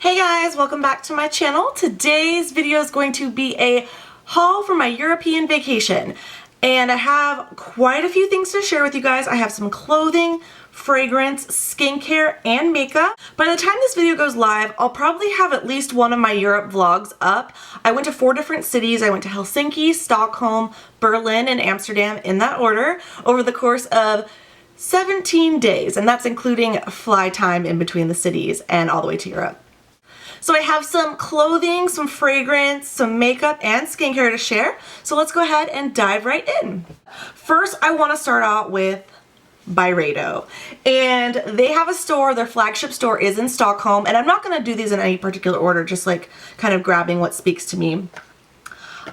Hey guys, welcome back to my channel. Today's video is going to be a haul for my European vacation. And I have quite a few things to share with you guys. I have some clothing, fragrance, skincare, and makeup. By the time this video goes live, I'll probably have at least one of my Europe vlogs up. I went to 4 different cities. I went to Helsinki, Stockholm, Berlin, and Amsterdam in that order over the course of 17 days, and that's including fly time in between the cities and all the way to Europe. So I have some clothing, some fragrance, some makeup, and skincare to share. So let's go ahead and dive right in. First, I want to start out with Byredo. And they have a store, their flagship store is in Stockholm, and I'm not going to do these in any particular order, just like kind of grabbing what speaks to me.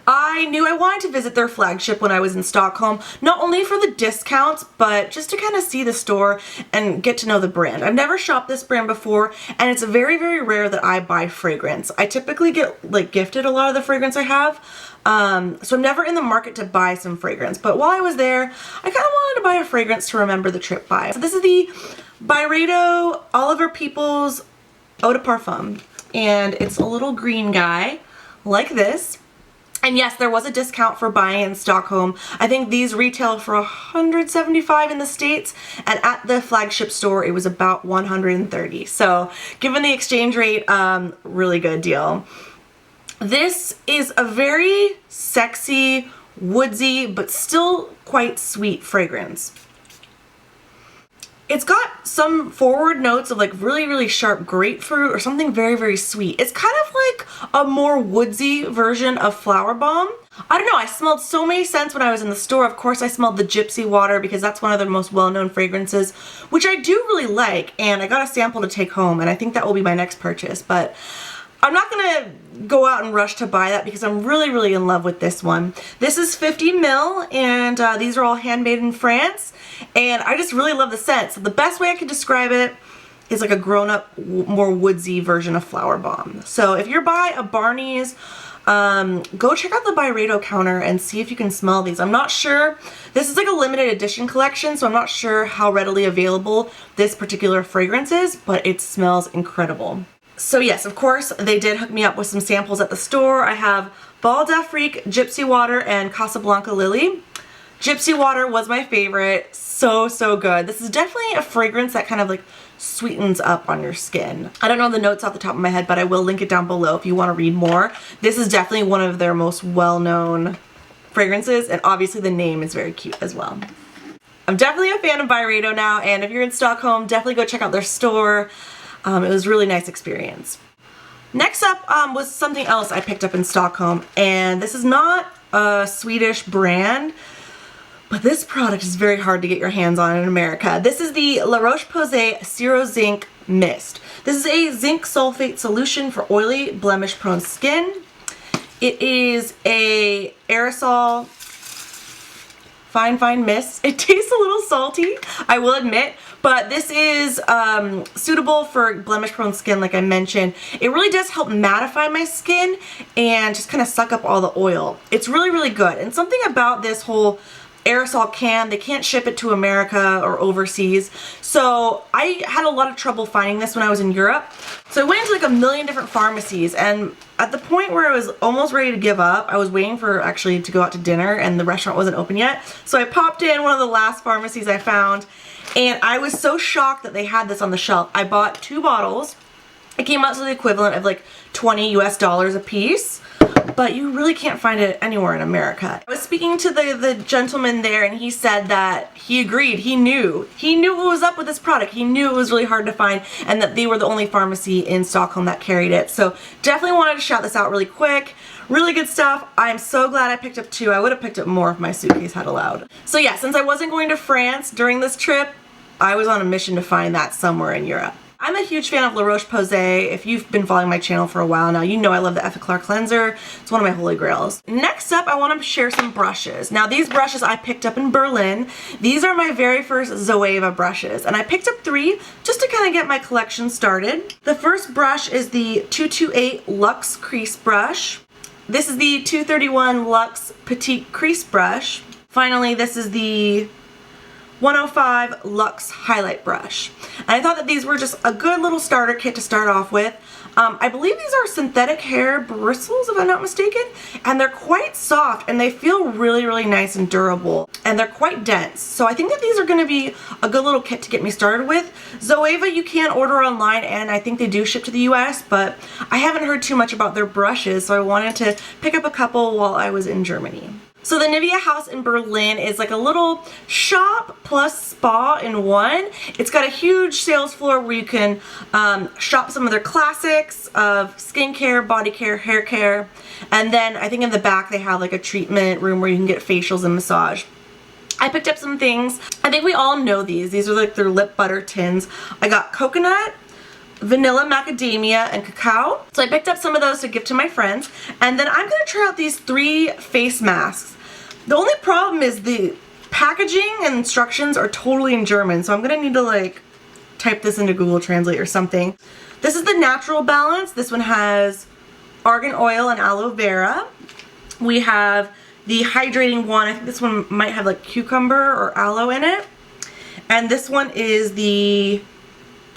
I knew I wanted to visit their flagship when I was in Stockholm, not only for the discounts, but just to kind of see the store and get to know the brand. I've never shopped this brand before, and it's very, very rare that I buy fragrance. I typically get like gifted a lot of the fragrance I have, so I'm never in the market to buy some fragrance. But while I was there, I kind of wanted to buy a fragrance to remember the trip by. So this is the Byredo Oliver Peoples Eau de Parfum, and it's a little green guy like this. And yes, there was a discount for buying in Stockholm. I think these retail for $175 in the States, and at the flagship store it was about $130. So given the exchange rate, really good deal. This is a very sexy, woodsy, but still quite sweet fragrance. It's got some forward notes of like really, really sharp grapefruit or something very, very sweet. It's kind of like a more woodsy version of Flower Bomb. I don't know, I smelled so many scents when I was in the store. Of course, I smelled the Gypsy Water because that's one of their most well-known fragrances, which I do really like, and I got a sample to take home, and I think that will be my next purchase. But I'm not gonna go out and rush to buy that because I'm really, really in love with this one. This is 50 ml, and these are all handmade in France, and I just really love the scent. So the best way I could describe it is like a grown-up, more woodsy version of Flower Bomb. So if you're by a Barney's, go check out the Byredo counter and see if you can smell these. I'm not sure. This is like a limited edition collection, so I'm not sure how readily available this particular fragrance is, but it smells incredible. So yes, of course, they did hook me up with some samples at the store. I have Bal d'Afrique, Gypsy Water, and Casablanca Lily. Gypsy Water was my favorite. So, so good. This is definitely a fragrance that kind of like sweetens up on your skin. I don't know the notes off the top of my head, but I will link it down below if you want to read more. This is definitely one of their most well-known fragrances, and obviously the name is very cute as well. I'm definitely a fan of Byredo now, and if you're in Stockholm, definitely go check out their store. It was a really nice experience. Next up was something else I picked up in Stockholm, and this is not a Swedish brand, but this product is very hard to get your hands on in America. This is the La Roche-Posay Zero Zinc Mist. This is a zinc sulfate solution for oily, blemish-prone skin. It is a aerosol fine mist. It tastes a little salty, I will admit, but this is suitable for blemish-prone skin, like I mentioned. It really does help mattify my skin and just kind of suck up all the oil. It's really, really good. And something about this whole aerosol can, they can't ship it to America or overseas, so I had a lot of trouble finding this when I was in Europe. So I went into like a million different pharmacies, and at the point where I was almost ready to give up, I was waiting for actually to go out to dinner and the restaurant wasn't open yet, so I popped in one of the last pharmacies I found, and I was so shocked that they had this on the shelf. I bought 2 bottles. It came out to the equivalent of like $20 US a piece, but you really can't find it anywhere in America. I was speaking to the gentleman there, and he said that he agreed. He knew what was up with this product. He knew it was really hard to find, and that they were the only pharmacy in Stockholm that carried it. So definitely wanted to shout this out really quick. Really good stuff. I'm so glad I picked up 2. I would have picked up more if my suitcase had allowed. So yeah, since I wasn't going to France during this trip, I was on a mission to find that somewhere in Europe. I'm a huge fan of La Roche-Posay. If you've been following my channel for a while now, you know I love the Effaclar cleanser. It's one of my holy grails. Next up, I want to share some brushes. Now these brushes I picked up in Berlin. These are my very first Zoeva brushes, and I picked up 3 just to kind of get my collection started. The first brush is the 228 Luxe Crease Brush. This is the 231 Luxe Petite Crease Brush. Finally, this is the 105 Luxe Highlight Brush. And I thought that these were just a good little starter kit to start off with. I believe these are synthetic hair bristles, if I'm not mistaken, and they're quite soft and they feel really, really nice and durable, and they're quite dense. So I think that these are going to be a good little kit to get me started with. Zoeva you can order online, and I think they do ship to the US, but I haven't heard too much about their brushes, so I wanted to pick up a couple while I was in Germany. So the NIVEA house in Berlin is like a little shop plus spa in one. It's got a huge sales floor where you can shop some of their classics of skincare, body care, hair care. And then I think in the back they have like a treatment room where you can get facials and massage. I picked up some things. I think we all know these. These are like their lip butter tins. I got coconut, vanilla, macadamia, and cacao. So I picked up some of those to give to my friends. And then I'm going to try out these 3 face masks. The only problem is the packaging and instructions are totally in German, so I'm going to need to like type this into Google Translate or something. This is the Natural Balance. This one has argan oil and aloe vera. We have the hydrating one. I think this one might have like cucumber or aloe in it. And this one is the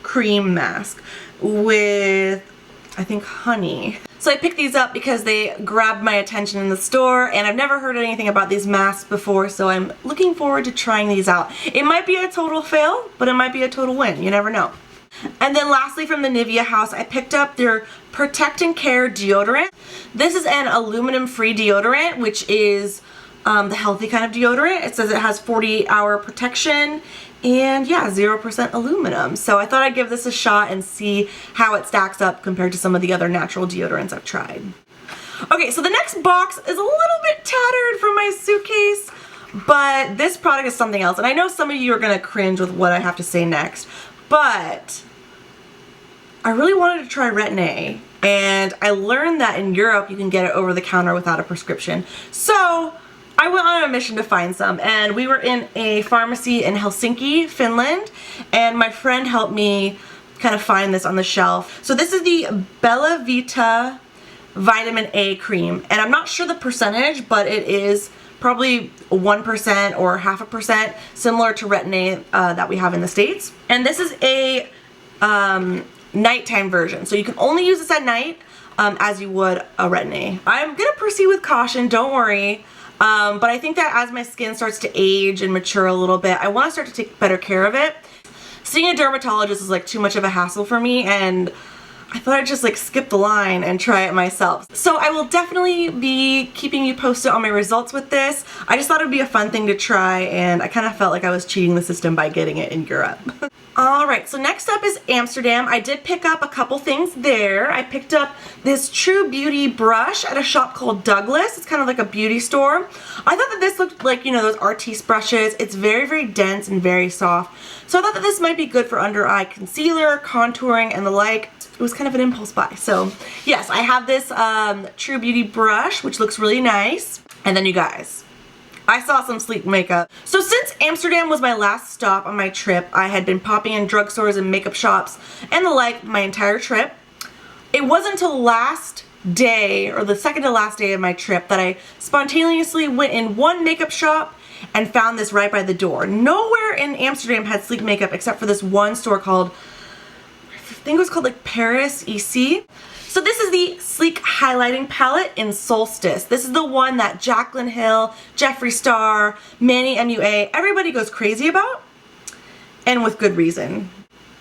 cream mask with, I think, honey. So I picked these up because they grabbed my attention in the store, and I've never heard anything about these masks before, so I'm looking forward to trying these out. It might be a total fail, but it might be a total win. You never know. And then lastly, from the NIVEA house, I picked up their Protect and Care deodorant. This is an aluminum-free deodorant, which is the healthy kind of deodorant. It says it has 48-hour protection and yeah, 0% aluminum. So I thought I'd give this a shot and see how it stacks up compared to some of the other natural deodorants I've tried. Okay, so the next box is a little bit tattered from my suitcase, but this product is something else. And I know some of you are gonna cringe with what I have to say next, but I really wanted to try Retin-A, and I learned that in Europe you can get it over the counter without a prescription. So I went on a mission to find some, and we were in a pharmacy in Helsinki, Finland, and my friend helped me kind of find this on the shelf. So this is the Bellavita Vitamin A cream, and I'm not sure the percentage, but it is probably 1% or 0.5%, similar to Retin-A that we have in the States. And this is a nighttime version, so you can only use this at night as you would a Retin-A. I'm gonna proceed with caution, don't worry. But I think that as my skin starts to age and mature a little bit, I want to start to take better care of it. Seeing a dermatologist is like too much of a hassle for me, and I thought I'd just like skip the line and try it myself. So I will definitely be keeping you posted on my results with this. I just thought it would be a fun thing to try, and I kind of felt like I was cheating the system by getting it in Europe. Alright, so next up is Amsterdam. I did pick up a couple things there. I picked up this True Beauty brush at a shop called Douglas. It's kind of like a beauty store. I thought that this looked like, you know, those Artiste brushes. It's very, very dense and very soft. So I thought that this might be good for under eye concealer, contouring, and the like. It was kind of an impulse buy. So yes, I have this True Beauty brush, which looks really nice. And then you guys, I saw some sleek makeup. So since Amsterdam was my last stop on my trip, I had been popping in drugstores and makeup shops and the like my entire trip. It wasn't until last day, or the second to last day of my trip, that I spontaneously went in one makeup shop and found this right by the door. Nowhere in Amsterdam had sleek makeup except for this one store called, I think it was called like Paris EC. So this is the Sleek Highlighting Palette in Solstice. This is the one that Jaclyn Hill, Jeffree Star, Manny MUA, everybody goes crazy about, and with good reason.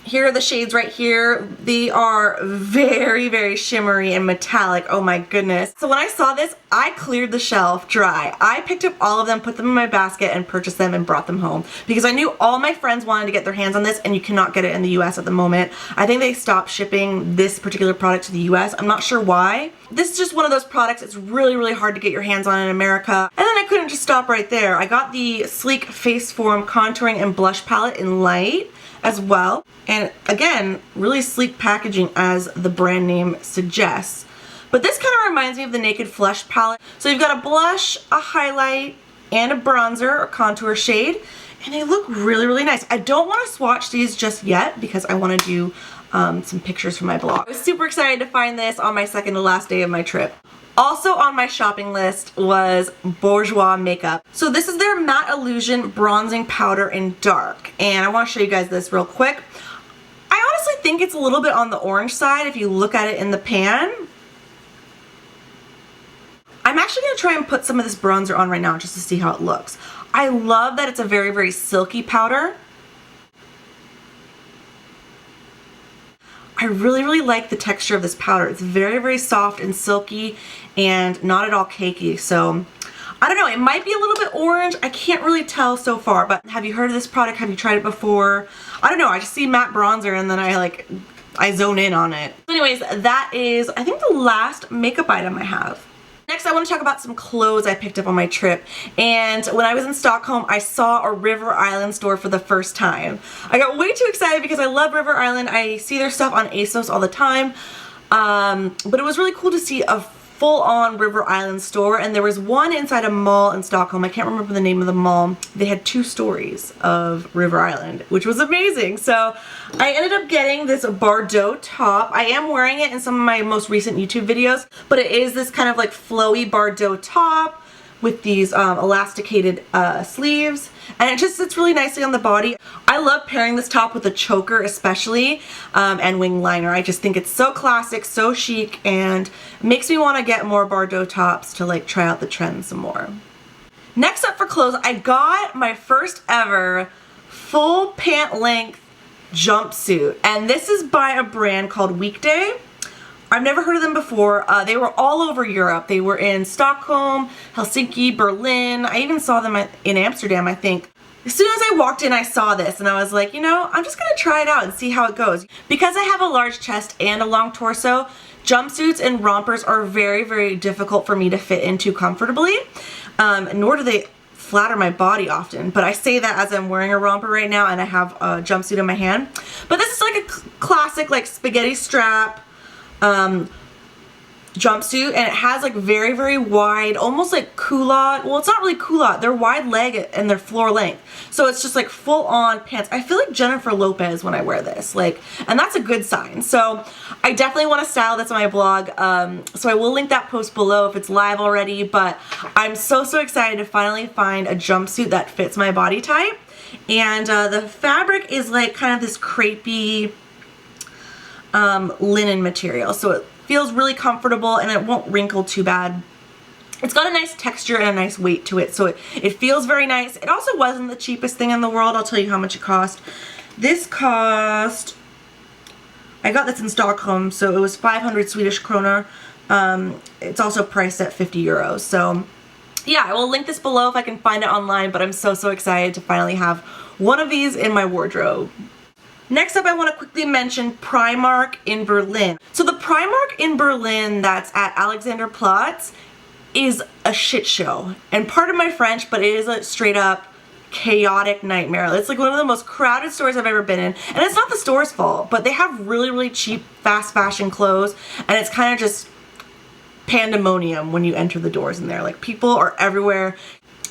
Here are the shades right here. They are very, very shimmery and metallic. Oh my goodness. So when I saw this, I cleared the shelf dry. I picked up all of them, put them in my basket, and purchased them and brought them home because I knew all my friends wanted to get their hands on this, and you cannot get it in the US at the moment. I think they stopped shipping this particular product to the US. I'm not sure why. This is just one of those products it's really, really hard to get your hands on in America. And then I couldn't just stop right there. I got the Sleek Face Form Contouring and Blush Palette in Light as well, and again, really sleek packaging as the brand name suggests. But this kind of reminds me of the Naked Flesh palette. So you've got a blush, a highlight, and a bronzer or contour shade, and they look really, really nice. I don't want to swatch these just yet because I want to do some pictures for my blog. I was super excited to find this on my second to last day of my trip. Also on my shopping list was Bourjois makeup. So this is their Matte Illusion Bronzing Powder in Dark. And I want to show you guys this real quick. I honestly think it's a little bit on the orange side if you look at it in the pan. I'm actually going to try and put some of this bronzer on right now just to see how it looks. I love that it's a very, very silky powder. I really, really like the texture of this powder. It's very, very soft and silky and not at all cakey. So, I don't know, it might be a little bit orange. I can't really tell so far, but have you heard of this product? Have you tried it before? I don't know, I just see matte bronzer and then I zone in on it. Anyways, that is, I think, the last makeup item I have. Next, I want to talk about some clothes I picked up on my trip. And when I was in Stockholm, I saw a River Island store for the first time. I got way too excited because I love River Island. I see their stuff on ASOS all the time. But it was really cool to see a full-on River Island store, and there was one inside a mall in Stockholm. I can't remember the name of the mall. They had 2 stories of River Island, which was amazing. So I ended up getting this Byredo top. I am wearing it in some of my most recent YouTube videos, but it is this kind of like flowy Byredo top with these elasticated sleeves, and it just sits really nicely on the body. I love pairing this top with a choker especially, and wing liner. I just think it's so classic, so chic, and makes me want to get more Byredo tops to like try out the trend some more. Next up for clothes, I got my first ever full pant length jumpsuit, and this is by a brand called Weekday. I've never heard of them before. They were all over Europe. They were in Stockholm, Helsinki, Berlin. I even saw them in Amsterdam, I think. As soon as I walked in, I saw this and I was like, you know, I'm just gonna try it out and see how it goes. Because I have a large chest and a long torso, jumpsuits and rompers are very, very difficult for me to fit into comfortably, nor do they flatter my body often. But I say that as I'm wearing a romper right now and I have a jumpsuit in my hand. But this is like a classic like spaghetti strap jumpsuit, and it has like very, very wide, almost like culotte. Well, it's not really culotte. They're wide leg and they're floor length. So it's just like full on pants. I feel like Jennifer Lopez when I wear this, like, and that's a good sign. So I definitely want to style this on my blog. So I will link that post below if it's live already, but I'm so, so excited to finally find a jumpsuit that fits my body type. And the fabric is like kind of this crepey linen material, so it feels really comfortable and it won't wrinkle too bad. It's got a nice texture and a nice weight to it, so it feels very nice. It also wasn't the cheapest thing in the world. I'll tell you how much it cost. This cost, I got this in Stockholm, so it was 500 Swedish kroner. It's also priced at 50 euros. So yeah, I will link this below if I can find it online, but I'm so, so excited to finally have one of these in my wardrobe. Next up, I want to quickly mention Primark in Berlin. So the Primark in Berlin that's at Alexanderplatz is a shit show. And pardon my French, but it is a straight up chaotic nightmare. It's like one of the most crowded stores I've ever been in. And it's not the store's fault, but they have really, really cheap fast fashion clothes, and it's kind of just pandemonium when you enter the doors in there. Like, people are everywhere.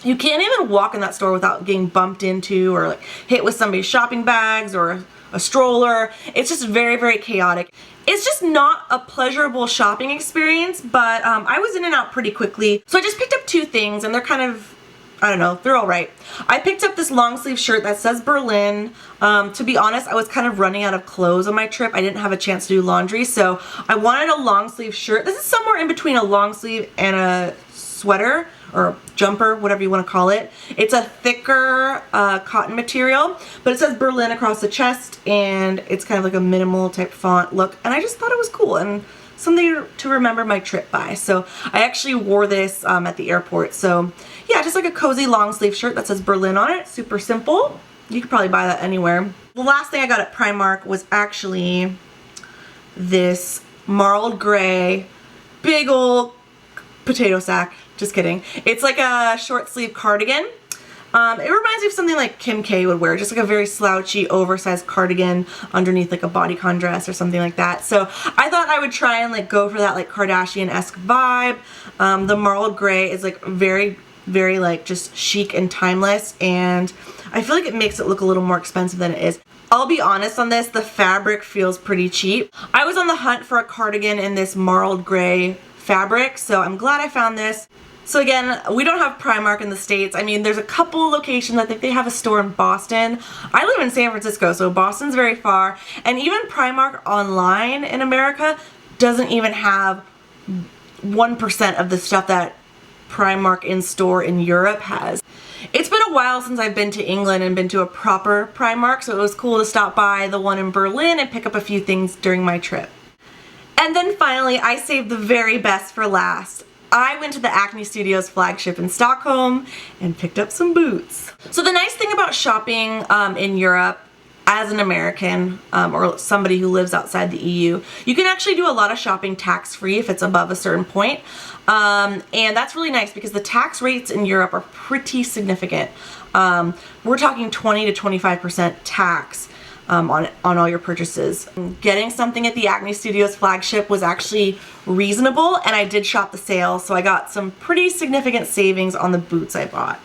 You can't even walk in that store without getting bumped into or like hit with somebody's shopping bags or a stroller. It's just very, very chaotic. It's just not a pleasurable shopping experience, but I was in and out pretty quickly. So I just picked up 2 things, and they're kind of, I don't know, they're all right. I picked up this long sleeve shirt that says Berlin. To be honest, I was kind of running out of clothes on my trip. I didn't have a chance to do laundry, so I wanted a long sleeve shirt. This is somewhere in between a long sleeve and a sweater or jumper, whatever you want to call it. It's a thicker cotton material, but it says Berlin across the chest, and it's kind of like a minimal type font look, and I just thought it was cool and something to remember my trip by. So I actually wore this at the airport. So yeah, just like a cozy long sleeve shirt that says Berlin on it. Super simple. You could probably buy that anywhere. The last thing I got at Primark was actually this marled gray, big old potato sack. Just kidding. It's like a short sleeve cardigan. It reminds me of something like Kim K would wear, just like a very slouchy, oversized cardigan underneath like a bodycon dress or something like that. So I thought I would try and like go for that like Kardashian-esque vibe. The marled gray is like very, very like just chic and timeless, and I feel like it makes it look a little more expensive than it is. I'll be honest on this, the fabric feels pretty cheap. I was on the hunt for a cardigan in this marled gray fabric, so I'm glad I found this. So again, we don't have Primark in the States. I mean, there's a couple locations. I think they have a store in Boston. I live in San Francisco, so Boston's very far. And even Primark online in America doesn't even have 1% of the stuff that Primark in store in Europe has. It's been a while since I've been to England and been to a proper Primark, so it was cool to stop by the one in Berlin and pick up a few things during my trip. And then finally, I saved the very best for last. I went to the Acne Studios flagship in Stockholm and picked up some boots. So the nice thing about shopping in Europe as an American or somebody who lives outside the EU, you can actually do a lot of shopping tax-free if it's above a certain point. And that's really nice because the tax rates in Europe are pretty significant. We're talking 20 to 25% tax on all your purchases. Getting something at the Acne Studios flagship was actually reasonable, and I did shop the sale, so I got some pretty significant savings on the boots I bought.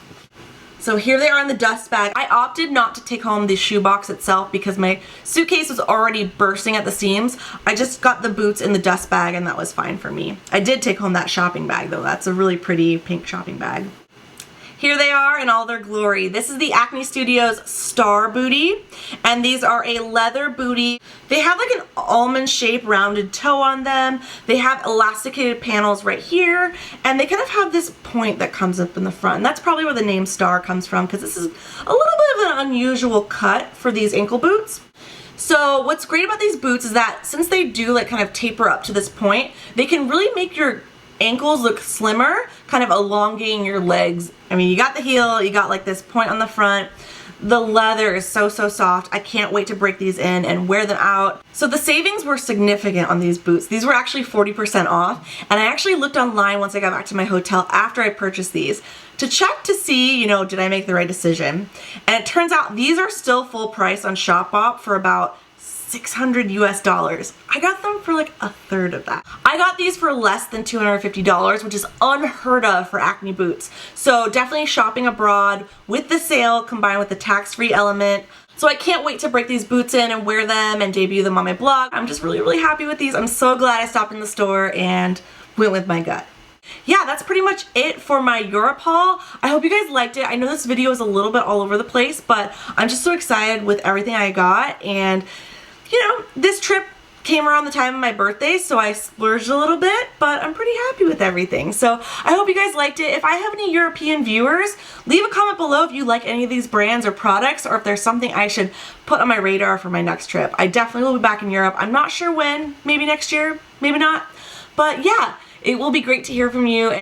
So here they are in the dust bag. I opted not to take home the shoebox itself because my suitcase was already bursting at the seams. I just got the boots in the dust bag and that was fine for me. I did take home that shopping bag though. That's a really pretty pink shopping bag. Here they are in all their glory. This is the Acne Studios Star Booty, and these are a leather booty. They have like an almond shaped rounded toe on them. They have elasticated panels right here, and they kind of have this point that comes up in the front. And that's probably where the name Star comes from, because this is a little bit of an unusual cut for these ankle boots. So what's great about these boots is that since they do like kind of taper up to this point, they can really make your ankles look slimmer, kind of elongating your legs. I mean, you got the heel, you got like this point on the front. The leather is so soft. I can't wait to break these in and wear them out. So the savings were significant on these boots. These were actually 40% off, and I actually looked online once I got back to my hotel after I purchased these to check to see, you know, did I make the right decision? And it turns out these are still full price on Shopbop for about $600 US. I got them for like a third of that. I got these for less than $250, which is unheard of for acne boots. So definitely shopping abroad with the sale combined with the tax-free element. So I can't wait to break these boots in and wear them and debut them on my blog. I'm just really happy with these. I'm so glad I stopped in the store and went with my gut. Yeah, that's pretty much it for my Europe haul. I hope you guys liked it. I know this video is a little bit all over the place, but I'm just so excited with everything I got. And you know, this trip came around the time of my birthday, so I splurged a little bit, but I'm pretty happy with everything. So I hope you guys liked it. If I have any European viewers, leave a comment below if you like any of these brands or products, or if there's something I should put on my radar for my next trip. I definitely will be back in Europe. I'm not sure when, maybe next year, maybe not. But yeah, it will be great to hear from you.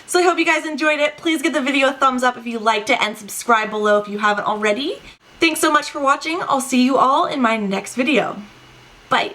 So I hope you guys enjoyed it. Please give the video a thumbs up if you liked it, and subscribe below if you haven't already. Thanks so much for watching. I'll see you all in my next video. Bye.